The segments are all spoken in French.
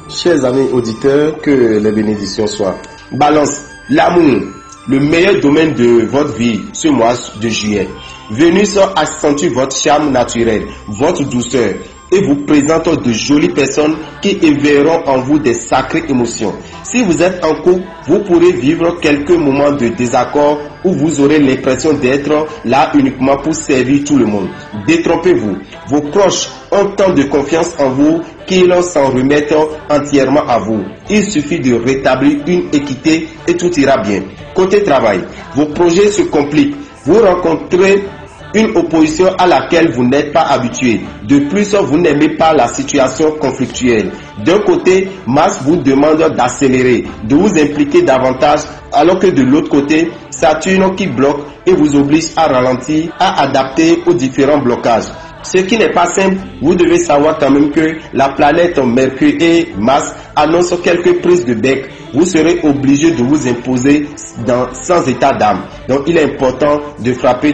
Chers amis auditeurs, que les bénédictions soient. Balance, l'amour, le meilleur domaine de votre vie ce mois de juillet. Vénus accentue votre charme naturel, votre douceur et vous présente de jolies personnes qui éveilleront en vous des sacrées émotions. Si vous êtes en couple, vous pourrez vivre quelques moments de désaccord où vous aurez l'impression d'être là uniquement pour servir tout le monde. Détrompez-vous. Vos proches ont tant de confiance en vous qu'ils s'en remettent entièrement à vous. Il suffit de rétablir une équité et tout ira bien. Côté travail, vos projets se compliquent. Vous rencontrez une opposition à laquelle vous n'êtes pas habitué. De plus, vous n'aimez pas la situation conflictuelle. D'un côté, Mars vous demande d'accélérer, de vous impliquer davantage, alors que de l'autre côté, Saturne qui bloque et vous oblige à ralentir, à adapter aux différents blocages. Ce qui n'est pas simple, vous devez savoir quand même que la planète Mercure et Mars annoncent quelques prises de bec. Vous serez obligé de vous imposer sans état d'âme. Donc il est important de frapper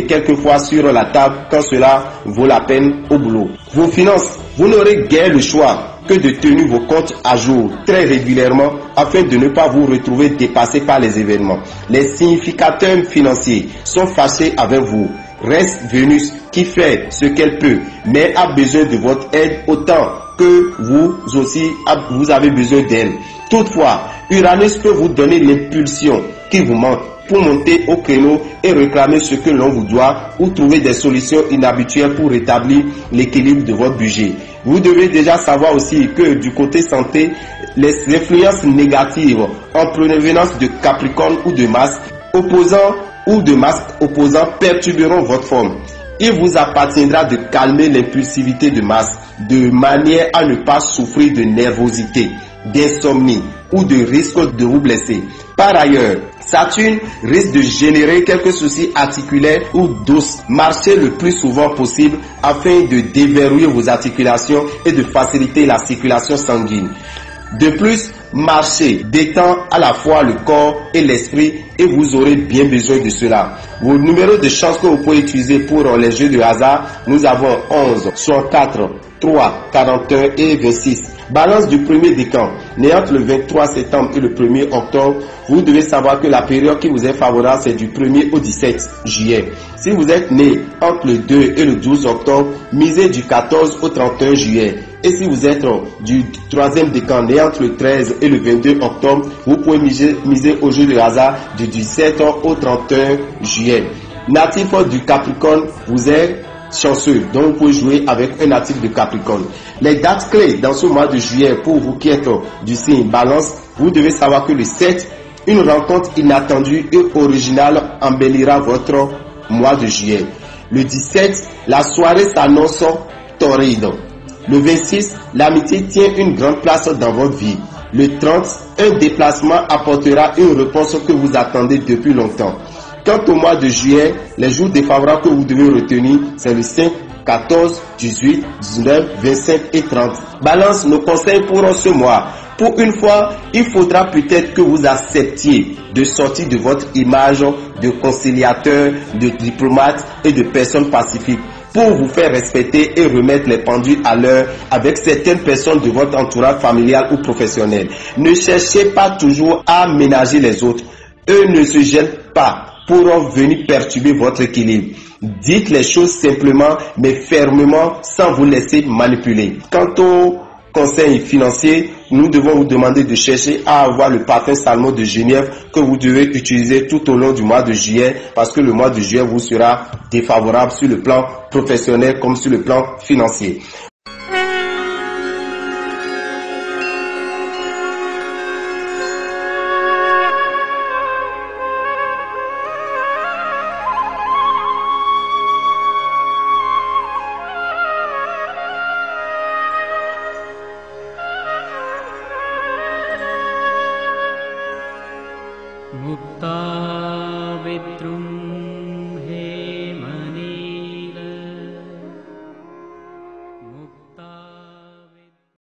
quelquefois sur la table quand cela vaut la peine au boulot. Vos finances, vous n'aurez guère le choix que de tenir vos comptes à jour très régulièrement afin de ne pas vous retrouver dépassé par les événements. Les significateurs financiers sont fâchés avec vous. Reste Vénus qui fait ce qu'elle peut, mais a besoin de votre aide autant que vous aussi vous avez besoin d'elle. Toutefois, Uranus peut vous donner l'impulsion qui vous manque pour monter au créneau et réclamer ce que l'on vous doit ou trouver des solutions inhabituelles pour rétablir l'équilibre de votre budget. Vous devez déjà savoir aussi que du côté santé, les influences négatives en provenance de Capricorne ou de Mars opposant perturberont votre forme. Il vous appartiendra de calmer l'impulsivité de Mars de manière à ne pas souffrir de nervosité, d'insomnie ou de risque de vous blesser. Par ailleurs, Saturne risque de générer quelques soucis articulaires ou d'os. Marchez le plus souvent possible afin de déverrouiller vos articulations et de faciliter la circulation sanguine. De plus, marcher détend à la fois le corps et l'esprit et vous aurez bien besoin de cela. Vos numéros de chance que vous pouvez utiliser pour les jeux de hasard, nous avons 11, 64, 3, 41 et 26. Balance du premier décan, né entre le 23 septembre et le 1er octobre, vous devez savoir que la période qui vous est favorable, c'est du 1er au 17 juillet. Si vous êtes né entre le 2 et le 12 octobre, misez du 14 au 31 juillet. Et si vous êtes du troisième décan, né entre le 13 et le 22 octobre, vous pouvez miser au jeu de hasard du 17 au 31 juillet. Natif du Capricorne, vous êtes chanceux, donc vous pouvez jouer avec un natif de Capricorne. Les dates clés dans ce mois de juillet pour vous qui êtes du signe Balance, vous devez savoir que le 7, une rencontre inattendue et originale embellira votre mois de juillet. Le 17, la soirée s'annonce torride. Le 26, l'amitié tient une grande place dans votre vie. Le 30, un déplacement apportera une réponse que vous attendez depuis longtemps. Quant au mois de juillet, les jours défavorables que vous devez retenir, c'est le 5, 14, 18, 19, 25 et 30. Balance, nos conseils pour ce mois. Pour une fois, il faudra peut-être que vous acceptiez de sortir de votre image de conciliateur, de diplomate et de personne pacifique pour vous faire respecter et remettre les pendules à l'heure avec certaines personnes de votre entourage familial ou professionnel. Ne cherchez pas toujours à ménager les autres. Eux ne se gênent pas pour venir perturber votre équilibre. Dites les choses simplement mais fermement sans vous laisser manipuler. Quant au conseil financier, nous devons vous demander de chercher à avoir le parfum Salmon de Genève que vous devez utiliser tout au long du mois de juillet parce que le mois de juillet vous sera défavorable sur le plan professionnel comme sur le plan financier. मुक्ता विद्रुमाणि